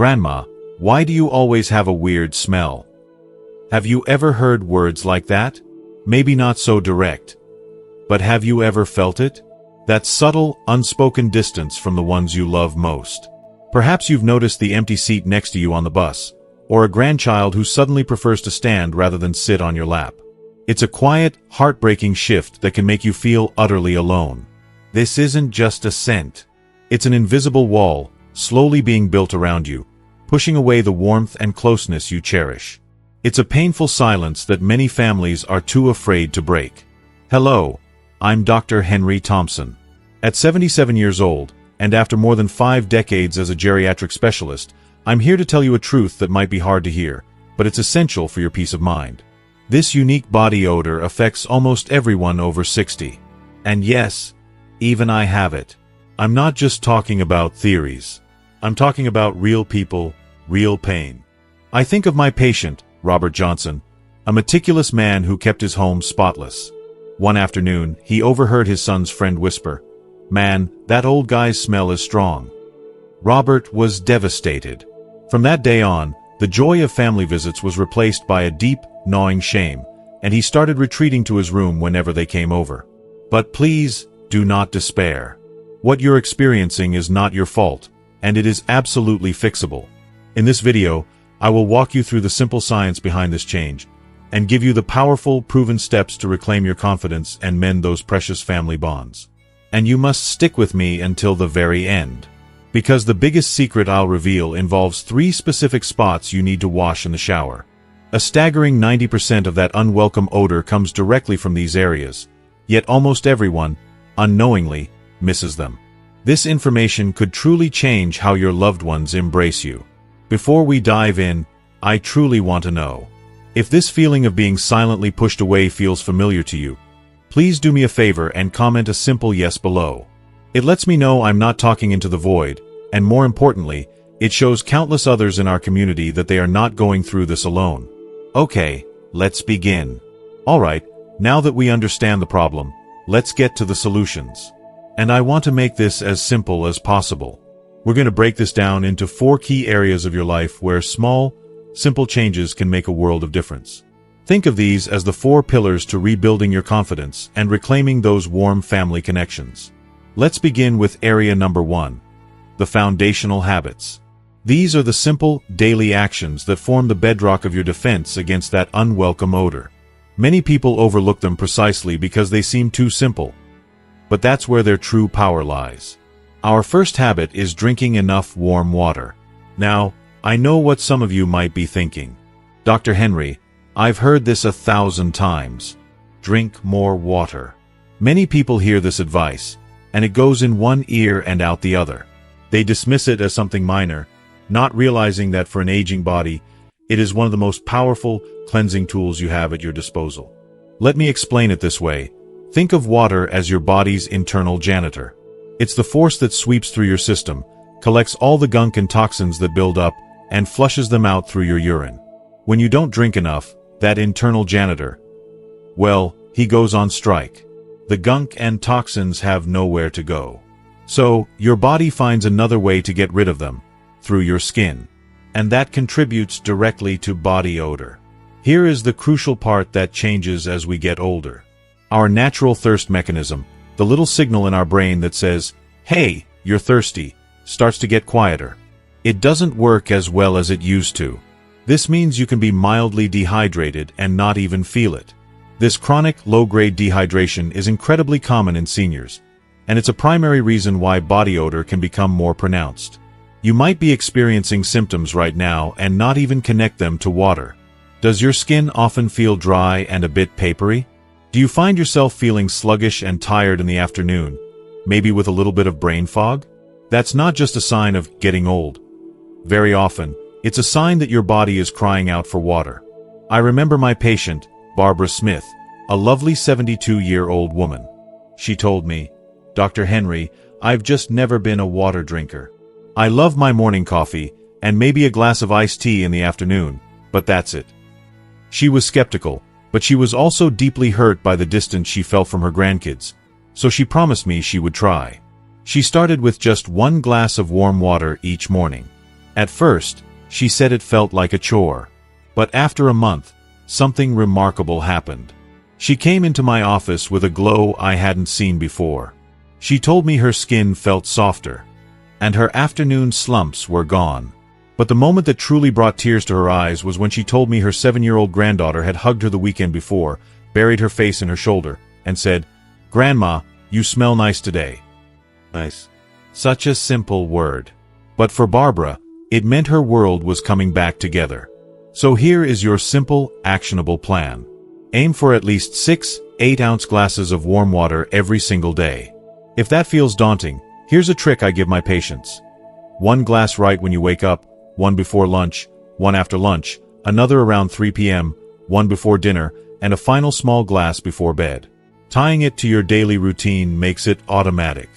Grandma, why do you always have a weird smell? Have you ever heard words like that? Maybe not so direct. But have you ever felt it? That subtle, unspoken distance from the ones you love most. Perhaps you've noticed the empty seat next to you on the bus, or a grandchild who suddenly prefers to stand rather than sit on your lap. It's a quiet, heartbreaking shift that can make you feel utterly alone. This isn't just a scent. It's an invisible wall, slowly being built around you, pushing away the warmth and closeness you cherish. It's a painful silence that many families are too afraid to break. Hello, I'm Dr. Henry Thompson. At 77 years old, and after more than 5 decades as a geriatric specialist, I'm here to tell you a truth that might be hard to hear, but it's essential for your peace of mind. This unique body odor affects almost everyone over 60. And yes, even I have it. I'm not just talking about theories. I'm talking about real people, real pain. I think of my patient, Robert Johnson, a meticulous man who kept his home spotless. One afternoon, he overheard his son's friend whisper, "Man, that old guy's smell is strong." Robert was devastated. From that day on, the joy of family visits was replaced by a deep, gnawing shame, and he started retreating to his room whenever they came over. But please, do not despair. What you're experiencing is not your fault, and it is absolutely fixable. In this video, I will walk you through the simple science behind this change, and give you the powerful, proven steps to reclaim your confidence and mend those precious family bonds. And you must stick with me until the very end. Because the biggest secret I'll reveal involves 3 specific spots you need to wash in the shower. A staggering 90% of that unwelcome odor comes directly from these areas, yet almost everyone, unknowingly, misses them. This information could truly change how your loved ones embrace you. Before we dive in, I truly want to know. If this feeling of being silently pushed away feels familiar to you, please do me a favor and comment a simple yes below. It lets me know I'm not talking into the void, and more importantly, it shows countless others in our community that they are not going through this alone. Okay, let's begin. Alright, now that we understand the problem, let's get to the solutions. And I want to make this as simple as possible. We're going to break this down into 4 key areas of your life where small, simple changes can make a world of difference. Think of these as the 4 pillars to rebuilding your confidence and reclaiming those warm family connections. Let's begin with area number 1, the foundational habits. These are the simple, daily actions that form the bedrock of your defense against that unwelcome odor. Many people overlook them precisely because they seem too simple. But that's where their true power lies. Our first habit is drinking enough warm water. Now, I know what some of you might be thinking. Dr. Henry, I've heard this 1,000 times. Drink more water. Many people hear this advice, and it goes in one ear and out the other. They dismiss it as something minor, not realizing that for an aging body, it is one of the most powerful cleansing tools you have at your disposal. Let me explain it this way. Think of water as your body's internal janitor. It's the force that sweeps through your system, collects all the gunk and toxins that build up, and flushes them out through your urine. When you don't drink enough, that internal janitor, well, he goes on strike. The gunk and toxins have nowhere to go. So, your body finds another way to get rid of them, through your skin. And that contributes directly to body odor. Here is the crucial part that changes as we get older. Our natural thirst mechanism, the little signal in our brain that says, "Hey, you're thirsty," starts to get quieter. It doesn't work as well as it used to. This means you can be mildly dehydrated and not even feel it. This chronic, low-grade dehydration is incredibly common in seniors, and it's a primary reason why body odor can become more pronounced. You might be experiencing symptoms right now and not even connect them to water. Does your skin often feel dry and a bit papery? Do you find yourself feeling sluggish and tired in the afternoon, maybe with a little bit of brain fog? That's not just a sign of getting old. Very often, it's a sign that your body is crying out for water. I remember my patient, Barbara Smith, a lovely 72-year-old woman. She told me, "Dr. Henry, I've just never been a water drinker. I love my morning coffee, and maybe a glass of iced tea in the afternoon, but that's it." She was skeptical, but she was also deeply hurt by the distance she felt from her grandkids, so she promised me she would try. She started with just 1 glass of warm water each morning. At first, she said it felt like a chore. But after a month, something remarkable happened. She came into my office with a glow I hadn't seen before. She told me her skin felt softer, and her afternoon slumps were gone. But the moment that truly brought tears to her eyes was when she told me her 7-year-old granddaughter had hugged her the weekend before, buried her face in her shoulder, and said, "Grandma, you smell nice today." Nice. Such a simple word. But for Barbara, it meant her world was coming back together. So here is your simple, actionable plan. Aim for at least 6 8-ounce glasses of warm water every single day. If that feels daunting, here's a trick I give my patients. 1 glass right when you wake up, 1 before lunch, 1 after lunch, another around 3 p.m., 1 before dinner, and a final small glass before bed. Tying it to your daily routine makes it automatic.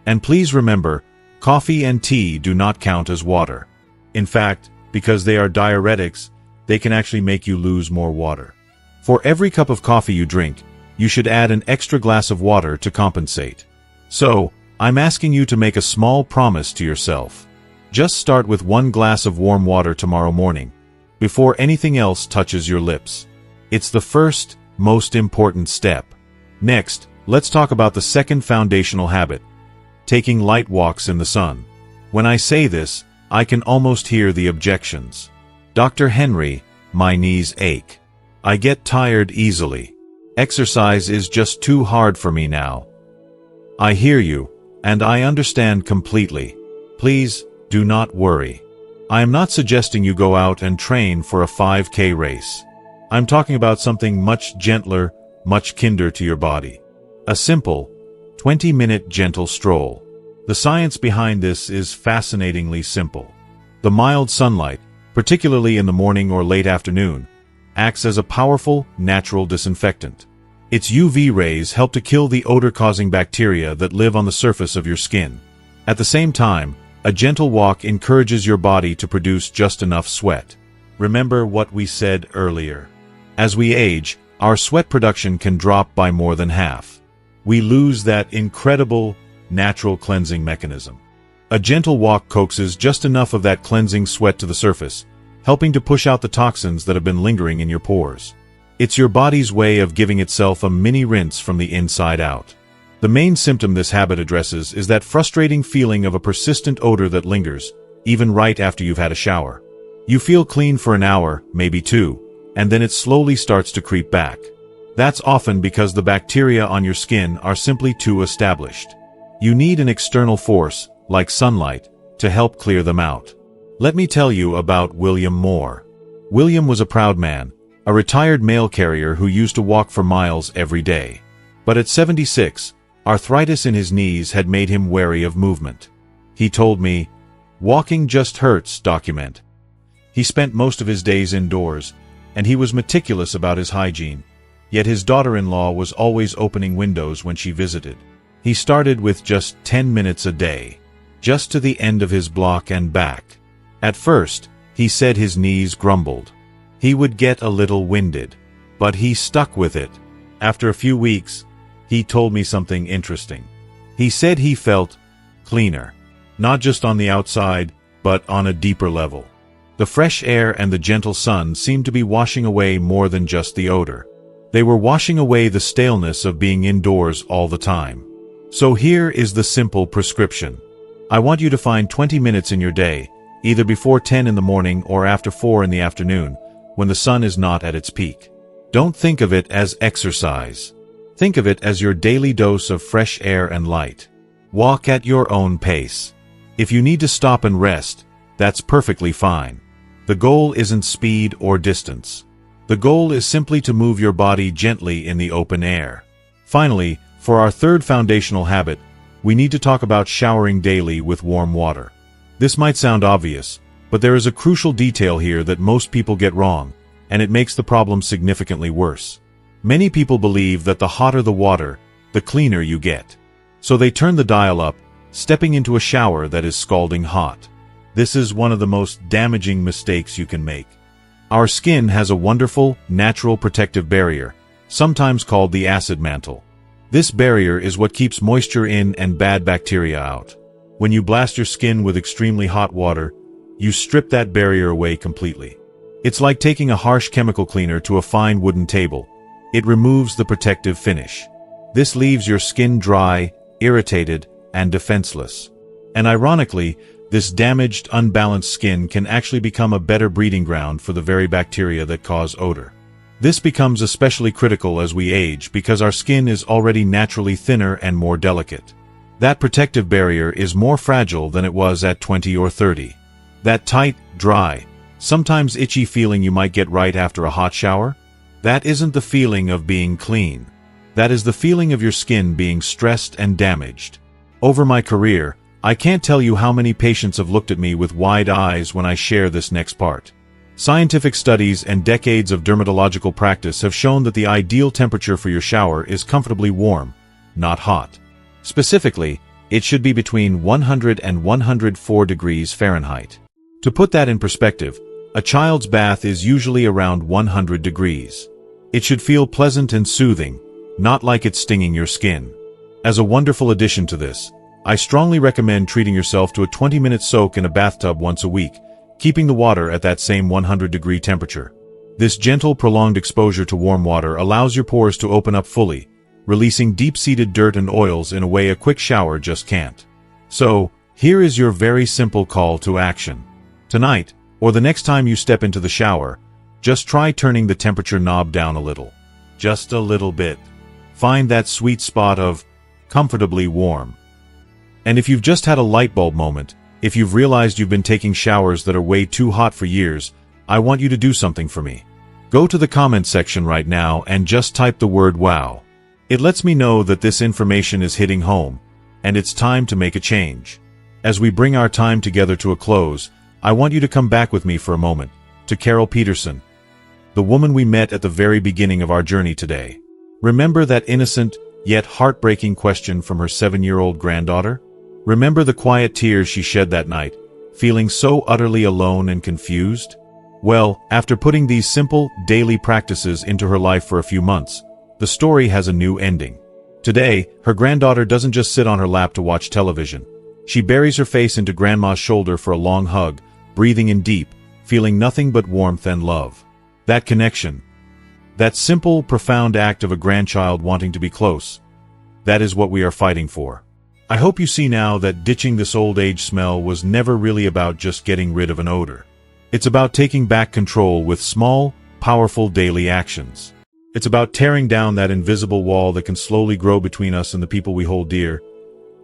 And please remember, coffee and tea do not count as water. In fact, because they are diuretics, they can actually make you lose more water. For every cup of coffee you drink, you should add an extra glass of water to compensate. So, I'm asking you to make a small promise to yourself. Just start with 1 glass of warm water tomorrow morning, before anything else touches your lips. It's the first, most important step. Next, let's talk about the second foundational habit, taking light walks in the sun. When I say this, I can almost hear the objections. Dr. Henry, my knees ache. I get tired easily. Exercise is just too hard for me now. I hear you, and I understand completely. Please, do not worry. I am not suggesting you go out and train for a 5K race. I'm talking about something much gentler, much kinder to your body. A simple, 20-minute gentle stroll. The science behind this is fascinatingly simple. The mild sunlight, particularly in the morning or late afternoon, acts as a powerful, natural disinfectant. Its UV rays help to kill the odor-causing bacteria that live on the surface of your skin. At the same time, a gentle walk encourages your body to produce just enough sweat. Remember what we said earlier. As we age, our sweat production can drop by more than half. We lose that incredible, natural cleansing mechanism. A gentle walk coaxes just enough of that cleansing sweat to the surface, helping to push out the toxins that have been lingering in your pores. It's your body's way of giving itself a mini rinse from the inside out. The main symptom this habit addresses is that frustrating feeling of a persistent odor that lingers, even right after you've had a shower. You feel clean for an hour, maybe 2, and then it slowly starts to creep back. That's often because the bacteria on your skin are simply too established. You need an external force, like sunlight, to help clear them out. Let me tell you about William Moore. William was a proud man, a retired mail carrier who used to walk for miles every day. But at 76, arthritis in his knees had made him wary of movement. He told me, "Walking just hurts, document." He spent most of his days indoors, and he was meticulous about his hygiene, yet his daughter-in-law was always opening windows when she visited. He started with just 10 minutes a day, just to the end of his block and back. At first, he said his knees grumbled. He would get a little winded, but he stuck with it. After a few weeks, he told me something interesting. He said he felt cleaner, not just on the outside, but on a deeper level. The fresh air and the gentle sun seemed to be washing away more than just the odor. They were washing away the staleness of being indoors all the time. So here is the simple prescription. I want you to find 20 minutes in your day, either before 10 in the morning or after 4 in the afternoon, when the sun is not at its peak. Don't think of it as exercise. Think of it as your daily dose of fresh air and light. Walk at your own pace. If you need to stop and rest, that's perfectly fine. The goal isn't speed or distance. The goal is simply to move your body gently in the open air. Finally, for our third foundational habit, we need to talk about showering daily with warm water. This might sound obvious, but there is a crucial detail here that most people get wrong, and it makes the problem significantly worse. Many people believe that the hotter the water, the cleaner you get. So they turn the dial up, stepping into a shower that is scalding hot. This is one of the most damaging mistakes you can make. Our skin has a wonderful, natural protective barrier, sometimes called the acid mantle. This barrier is what keeps moisture in and bad bacteria out. When you blast your skin with extremely hot water, you strip that barrier away completely. It's like taking a harsh chemical cleaner to a fine wooden table. It removes the protective finish. This leaves your skin dry, irritated, and defenseless. And ironically, this damaged, unbalanced skin can actually become a better breeding ground for the very bacteria that cause odor. This becomes especially critical as we age because our skin is already naturally thinner and more delicate. That protective barrier is more fragile than it was at 20 or 30. That tight, dry, sometimes itchy feeling you might get right after a hot shower? That isn't the feeling of being clean. That is the feeling of your skin being stressed and damaged. Over my career, I can't tell you how many patients have looked at me with wide eyes when I share this next part. Scientific studies and decades of dermatological practice have shown that the ideal temperature for your shower is comfortably warm, not hot. Specifically, it should be between 100 and 104 degrees Fahrenheit. To put that in perspective, a child's bath is usually around 100 degrees. It should feel pleasant and soothing, not like it's stinging your skin. As a wonderful addition to this, I strongly recommend treating yourself to a 20-minute soak in a bathtub once a week, keeping the water at that same 100-degree temperature. This gentle, prolonged exposure to warm water allows your pores to open up fully, releasing deep-seated dirt and oils in a way a quick shower just can't. So, here is your very simple call to action. Tonight, or the next time you step into the shower, just try turning the temperature knob down a little. Just a little bit. Find that sweet spot of comfortably warm. And if you've just had a light bulb moment, if you've realized you've been taking showers that are way too hot for years, I want you to do something for me. Go to the comments section right now and just type the word WOW. It lets me know that this information is hitting home, and it's time to make a change. As we bring our time together to a close, I want you to come back with me for a moment, to Carol Peterson, the woman we met at the very beginning of our journey today. Remember that innocent, yet heartbreaking question from her 7-year-old granddaughter? Remember the quiet tears she shed that night, feeling so utterly alone and confused? Well, after putting these simple, daily practices into her life for a few months, the story has a new ending. Today, her granddaughter doesn't just sit on her lap to watch television. She buries her face into Grandma's shoulder for a long hug, breathing in deep, feeling nothing but warmth and love. That connection, that simple, profound act of a grandchild wanting to be close, that is what we are fighting for. I hope you see now that ditching this old age smell was never really about just getting rid of an odor. It's about taking back control with small, powerful daily actions. It's about tearing down that invisible wall that can slowly grow between us and the people we hold dear,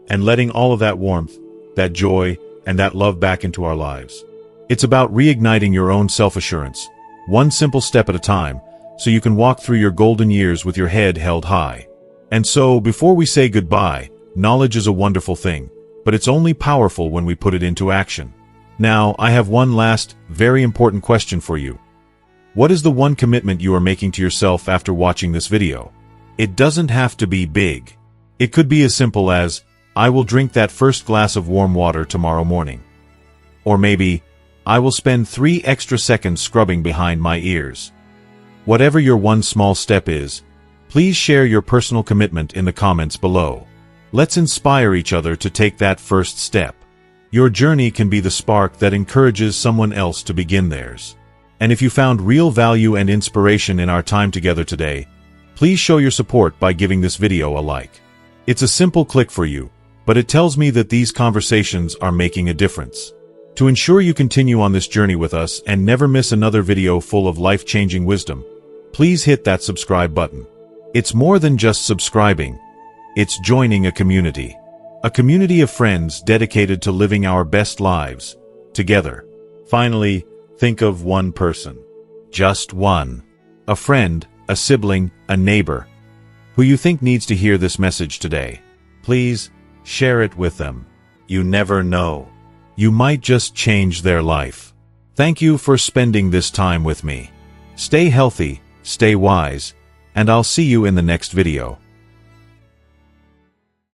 and letting all of that warmth, that joy, and that love back into our lives. It's about reigniting your own self-assurance, one simple step at a time, so you can walk through your golden years with your head held high. And so, before we say goodbye, knowledge is a wonderful thing, but it's only powerful when we put it into action. Now, I have one last, very important question for you. What is the one commitment you are making to yourself after watching this video? It doesn't have to be big. It could be as simple as, I will drink that first glass of warm water tomorrow morning. Or maybe, I will spend 3 extra seconds scrubbing behind my ears. Whatever your one small step is, please share your personal commitment in the comments below. Let's inspire each other to take that first step. Your journey can be the spark that encourages someone else to begin theirs. And if you found real value and inspiration in our time together today, please show your support by giving this video a like. It's a simple click for you, but it tells me that these conversations are making a difference. To ensure you continue on this journey with us and never miss another video full of life-changing wisdom, please hit that subscribe button. It's more than just subscribing. It's joining a community. A community of friends dedicated to living our best lives, together. Finally, think of one person. Just one. A friend, a sibling, a neighbor, who you think needs to hear this message today. Please, share it with them. You never know. You might just change their life. Thank you for spending this time with me. Stay healthy, stay wise, and I'll see you in the next video.